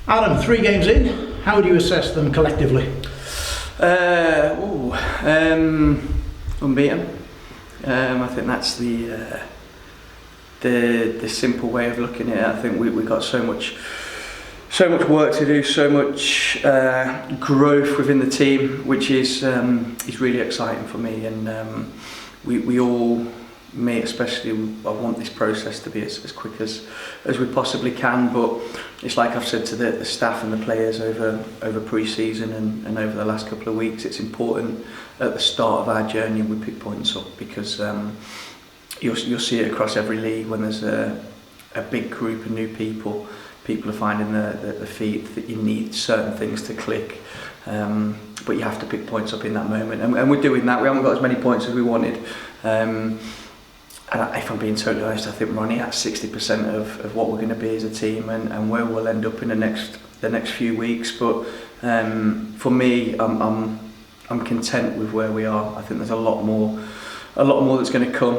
Adam, 3 games in, how would you assess them collectively? Unbeaten. I think that's the simple way of looking at it. I think we got so much work to do, so much growth within the team, which is really exciting for me. And we all, me especially, I want this process to be as quick as we possibly can. But it's like I've said to the staff and the players over pre-season and over the last couple of weeks, it's important at the start of our journey we pick points up, because you'll see it across every league when there's a big group of new people are finding the feet that you need certain things to click. But you have to pick points up in that moment, and we're doing that. We haven't got as many points as we wanted. And if I'm being totally honest, I think we're only at 60% of what we're going to be as a team, and where we'll end up in the next few weeks. But for me, I'm content with where we are. I think there's a lot more that's going to come.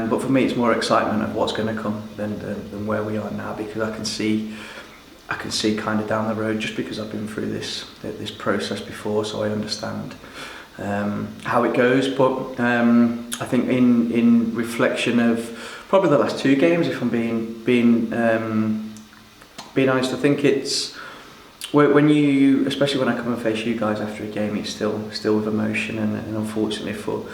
But for me, it's more excitement of what's going to come than where we are now, because I can see kind of down the road, just because I've been through this process before, so I understand how it goes. But I think in reflection of probably the last 2 games, if I'm being honest, I think it's when you, especially when I come and face you guys after a game, it's still with emotion, and unfortunately for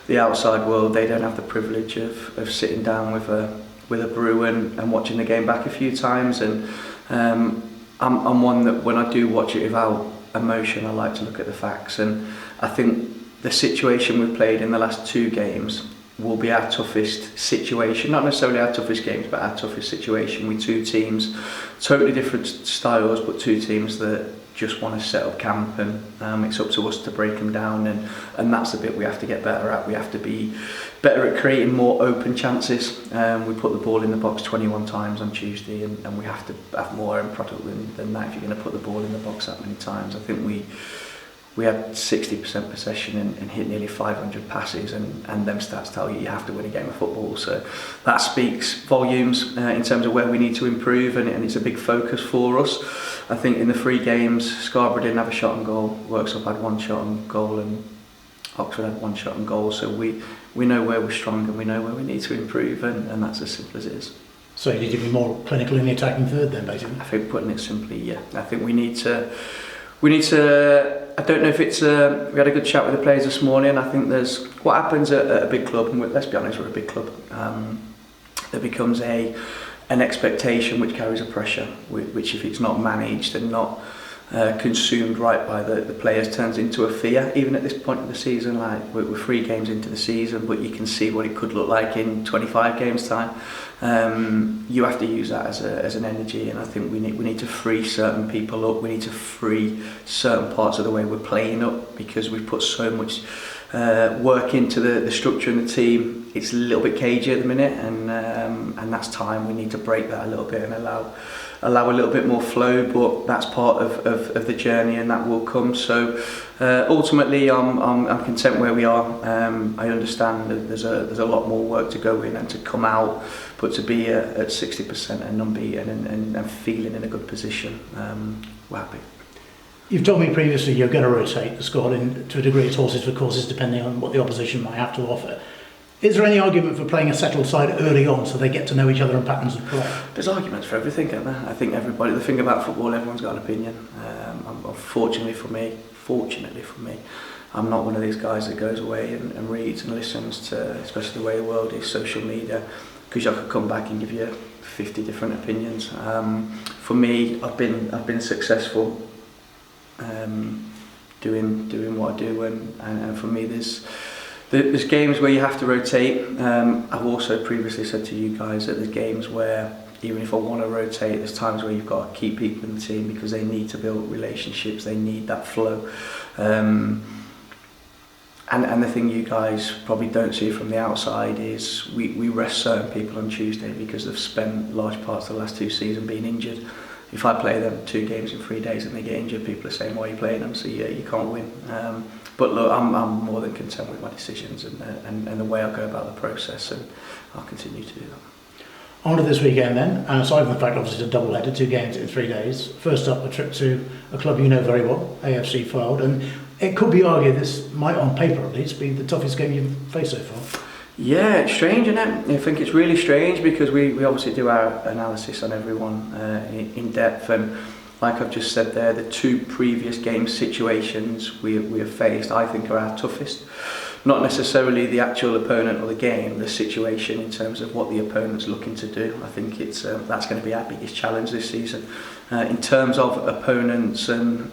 the outside world, they don't have the privilege of sitting down with a brew and watching the game back a few times. And I'm one that when I do watch it without emotion, I like to look at the facts. And I think the situation we've played in the last 2 games will be our toughest situation, not necessarily our toughest games, but our toughest situation, with 2 teams, totally different styles, but 2 teams that just want to set up camp, and it's up to us to break them down, and that's the bit we have to get better at. We have to be better at creating more open chances. We put the ball in the box 21 times on Tuesday, and we have to have more end product than that if you're going to put the ball in the box that many times. I think we had 60% possession and hit nearly 500 passes, and them stats tell you have to win a game of football. So that speaks volumes in terms of where we need to improve, and it's a big focus for us. I think in the 3 games, Scarborough didn't have a shot on goal, Worksop had 1 shot on goal, and Oxford had 1 shot on goal. So we know where we're strong, and we know where we need to improve, and that's as simple as it is. So you need to be more clinical in the attacking third then, basically? I think, putting it simply, yeah. I think we need to, I don't know if it's, we had a good chat with the players this morning. I think there's, what happens at a big club, and let's be honest, we're a big club, there becomes an expectation which carries a pressure, which if it's not managed and not consumed right by the players, turns into a fear. Even at this point of the season, like we're 3 games into the season, but you can see what it could look like in 25 games time. You have to use that as an energy, and I think we need to free certain people up. We need to free certain parts of the way we're playing up, because we've put so much work into the structure and the team. It's a little bit cagey at the minute, and that's time. We need to break that a little bit and allow a little bit more flow, but that's part of the journey, and that will come. So ultimately I'm content where we are. I understand that there's a lot more work to go in and to come out, but to be at 60% and unbeaten and feeling in a good position, we're happy. You've told me previously you're going to rotate the squad to a degree. It's horses for courses, depending on what the opposition might have to offer. Is there any argument for playing a settled side early on so they get to know each other and patterns of play? There's arguments for everything, isn't there? I think everybody, the thing about football, everyone's got an opinion. Fortunately for me, I'm not one of these guys that goes away and reads and listens to, especially the way the world is, social media, because I could come back and give you 50 different opinions. For me, I've been successful doing what I do, and for me there's games where you have to rotate. I've also previously said to you guys that there's games where even if I want to rotate, there's times where you've got to keep people in the team because they need to build relationships, they need that flow. And the thing you guys probably don't see from the outside is we rest certain people on Tuesday because they've spent large parts of the last 2 seasons being injured. If I play them 2 games in 3 days and they get injured, people are saying, why are you playing them? So yeah, you can't win. But look, I'm more than content with my decisions and the way I go about the process, and I'll continue to do that. On to this weekend then, and aside from the fact obviously it's a double-header, 2 games in 3 days. First up, a trip to a club you know very well, AFC Fylde, and it could be argued this might, on paper at least, be the toughest game you've faced so far. Yeah, it's strange, isn't it? I think it's really strange because we obviously do our analysis on everyone in depth, and like I've just said there, the 2 previous game situations we have faced, I think, are our toughest. Not necessarily the actual opponent or the game, the situation in terms of what the opponent's looking to do. I think it's that's going to be our biggest challenge this season. In terms of opponents and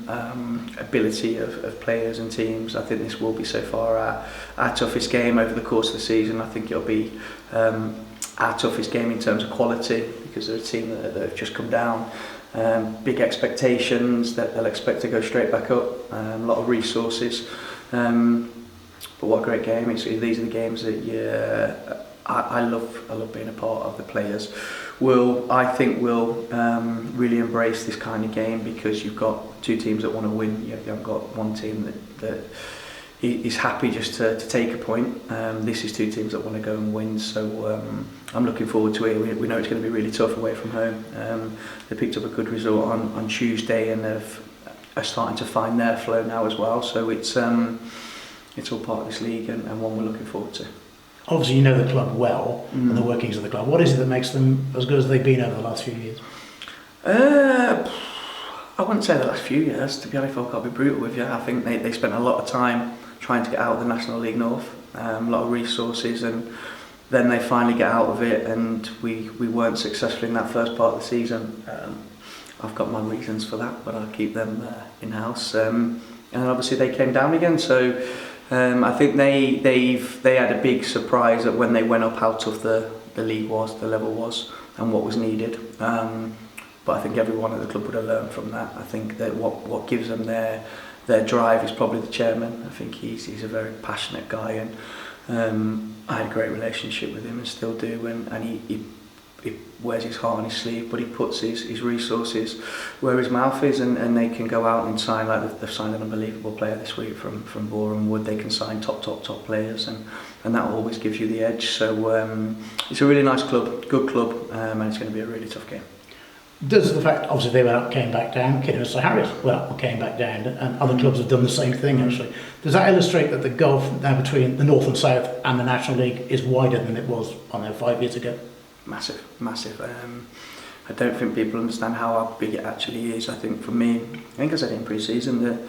ability of players and teams, I think this will be so far our toughest game over the course of the season. I think it'll be our toughest game in terms of quality, because they're a team that have just come down. Big expectations that they'll expect to go straight back up. A lot of resources. But what a great game. These are the games that I love being a part of. The players I think will really embrace this kind of game, because you've got 2 teams that want to win. You haven't got one team that is happy just to take a point. This is 2 teams that want to go and win, so I'm looking forward to it. We know it's going to be really tough away from home. They picked up a good result on Tuesday, and are starting to find their flow now as well, so it's all part of this league, and one we're looking forward to. Obviously you know the club well, and the workings of the club. What is it that makes them as good as they've been over the last few years? I wouldn't say the last few years, to be honest. I've got to be brutal with you. I think they spent a lot of time trying to get out of the National League North, a lot of resources, and then they finally get out of it, and we weren't successful in that first part of the season. I've got my reasons for that, but I'll keep them in-house. And obviously they came down again, so I think they had a big surprise at when they went up how tough the league was, the level was, and what was needed. But I think everyone at the club would have learned from that. I think that what gives them their drive is probably the chairman. I think he's a very passionate guy, and I had a great relationship with him and still do, and he wears his heart on his sleeve, but he puts his resources where his mouth is, and they can go out and sign, like they've signed an unbelievable player this week from Boreham Wood. They can sign top players, and that always gives you the edge. So it's a really nice club, good club, and it's going to be a really tough game. Does the fact, obviously they went up, came back down, Kidderminster Harriers went up and came back down, and other clubs have done the same thing actually. Does that illustrate that the gulf now between the North and South and the National League is wider than it was, 5 years ago? Massive. I don't think people understand how big it actually is. I think for me, I think I said in pre-season,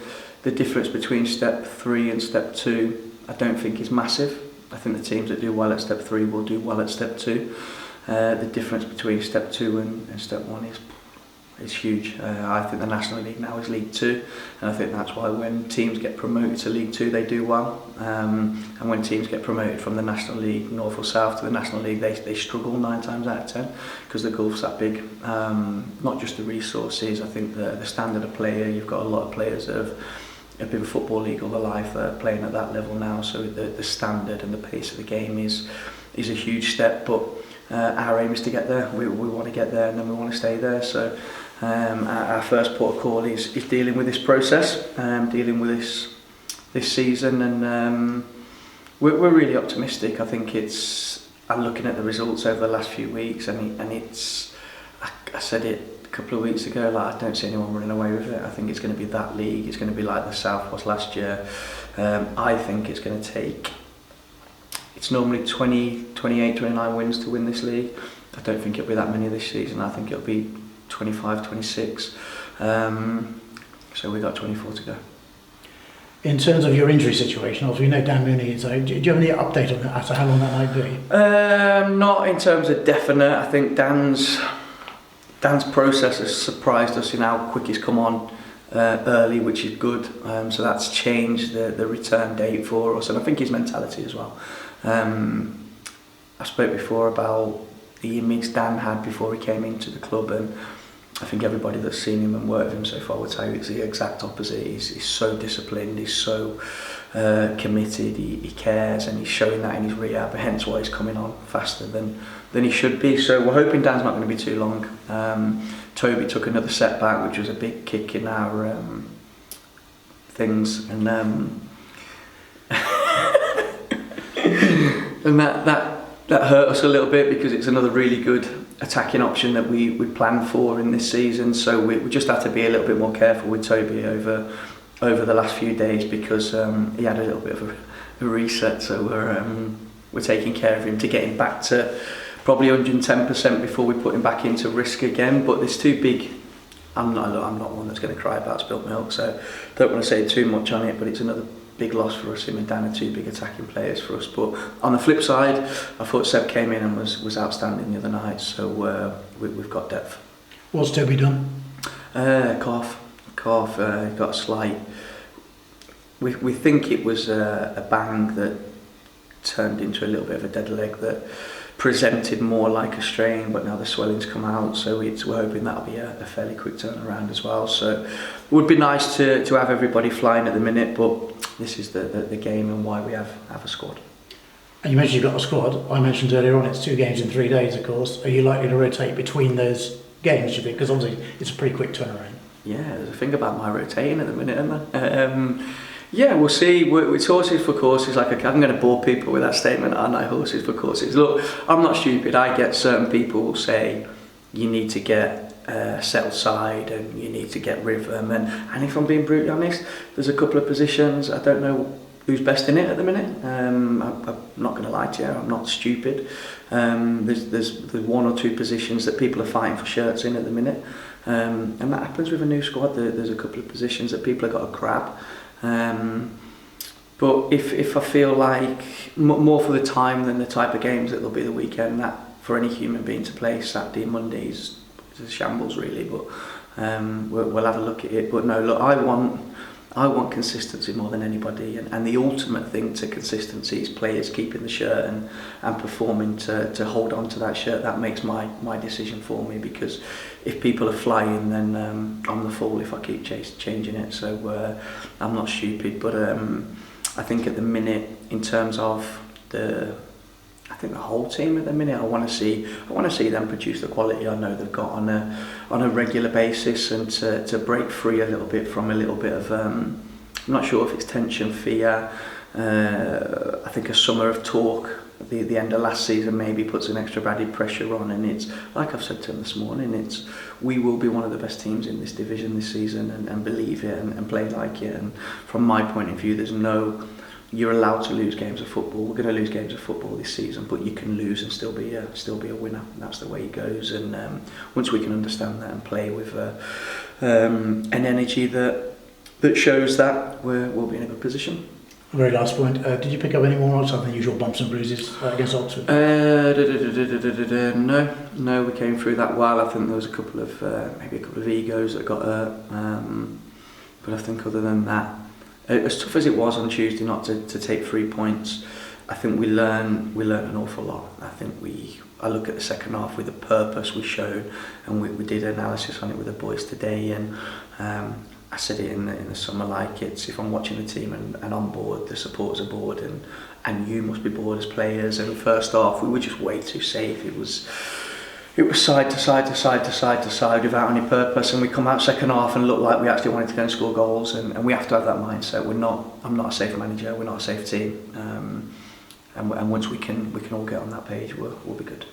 the difference between step 3 and step 2, I don't think is massive. I think the teams that do well at step 3 will do well at step 2. The difference between step 2 and step 1 is huge. I think the National League now is League 2, and I think that's why when teams get promoted to League 2 they do well, and when teams get promoted from the National League North or South to the National League they struggle 9 times out of 10, because the gulf's that big. Not just the resources, I think the standard of player. You've got a lot of players that have been Football League all their life that are playing at that level now, so the standard and the pace of the game is a huge step, but our aim is to get there. We want to get there, and then we want to stay there. So our first port of call is dealing with this process, dealing with this season, and we're really optimistic. I think I'm looking at the results over the last few weeks, and it's I said it a couple of weeks ago, like I don't see anyone running away with it. I think it's going to be that league. It's going to be like the South was last year. I think it's going to take. It's normally 20, 28, 29 wins to win this league. I don't think it'll be that many this season. I think it'll be 25, 26. So we've got 24 to go. In terms of your injury situation, obviously we know Dan Mooney is out. Do you have any update on that as to how long that might be? Not in terms of definite. I think Dan's process has surprised us in how quick he's come on early, which is good. So that's changed the return date for us, and I think his mentality as well. I spoke before about the image Dan had before he came into the club, and I think everybody that's seen him and worked with him so far would tell you it's the exact opposite. He's so disciplined, he's so committed, he cares, and he's showing that in his rehab, hence why he's coming on faster than he should be. So we're hoping Dan's not going to be too long. Toby took another setback, which was a big kick in our things, and and hurt us a little bit because it's another really good attacking option that we planned for in this season. So we just had to be a little bit more careful with Toby over the last few days because he had a little bit of a reset. So we're taking care of him to get him back to probably 110% before we put him back into risk again. But there's two big. I'm not one that's going to cry about spilt milk, so don't want to say too much on it. But it's another big loss for us. Him and Dan are two big attacking players for us. But on the flip side, I thought Seb came in and was outstanding the other night. So we've got depth. What's Toby done? Cough. Got a slight. We think it was a bang that turned into a little bit of a dead leg that presented more like a strain, but now the swelling's come out, so we're hoping that'll be a fairly quick turnaround as well. So it would be nice to have everybody flying at the minute, but this is the game and why we have a squad. And you mentioned you've got a squad. I mentioned earlier on it's 2 games in 3 days, of course. Are you likely to rotate between those games, do you think? Because obviously it's a pretty quick turnaround. Yeah, there's a thing about my rotating at the minute, isn't there? Yeah, we'll see. It's horses for courses. Like I'm going to bore people with that statement, aren't I? Horses for courses. Look, I'm not stupid. I get certain people will say you need to get settled side and you need to get rhythm. And if I'm being brutally honest, there's a couple of positions I don't know who's best in it at the minute. I'm not going to lie to you. I'm not stupid. There's 1 or 2 positions that people are fighting for shirts in at the minute, and that happens with a new squad. There's a couple of positions that people have got to grab. But if I feel like more for the time than the type of games that there'll be the weekend, that for any human being to play Saturday and Monday is a shambles really. But we'll have a look at it. But no, look, I want consistency more than anybody, and the ultimate thing to consistency is players keeping the shirt and performing to hold on to that shirt. That makes my decision for me, because if people are flying, then I'm the fool if I keep changing it. So I'm not stupid, but I think at the minute, in terms of the whole team at the minute, I want to see them produce the quality I know they've got on a regular basis, and to break free a little bit from a little bit of I'm not sure if it's tension, fear. I think a summer of talk at the end of last season maybe puts an extra added pressure on, and it's like I've said to them this morning, we will be one of the best teams in this division this season, and believe it and play like it. And from my point of view, you're allowed to lose games of football. We're going to lose games of football this season, but you can lose and still be a winner. And that's the way it goes. And once we can understand that and play with an energy that shows that, we'll be in a good position. Very last point. Did you pick up any more odds than the usual bumps and bruises against Oxford? No, we came through that well. I think there was a couple of egos that got hurt. But I think other than that, as tough as it was on Tuesday not to take 3 points, I think we learned an awful lot. I think I look at the second half with the purpose we showed, and we did analysis on it with the boys today, and I said it in the summer, like, it's if I'm watching the team and on board, the supporters are bored, and you must be bored as players. And first half we were just way too safe. It was side to side to side to side to side without any purpose, and we come out second half and look like we actually wanted to go and score goals, and we have to have that mindset. I'm not a safe manager, we're not a safe team, and once we can all get on that page, we'll be good.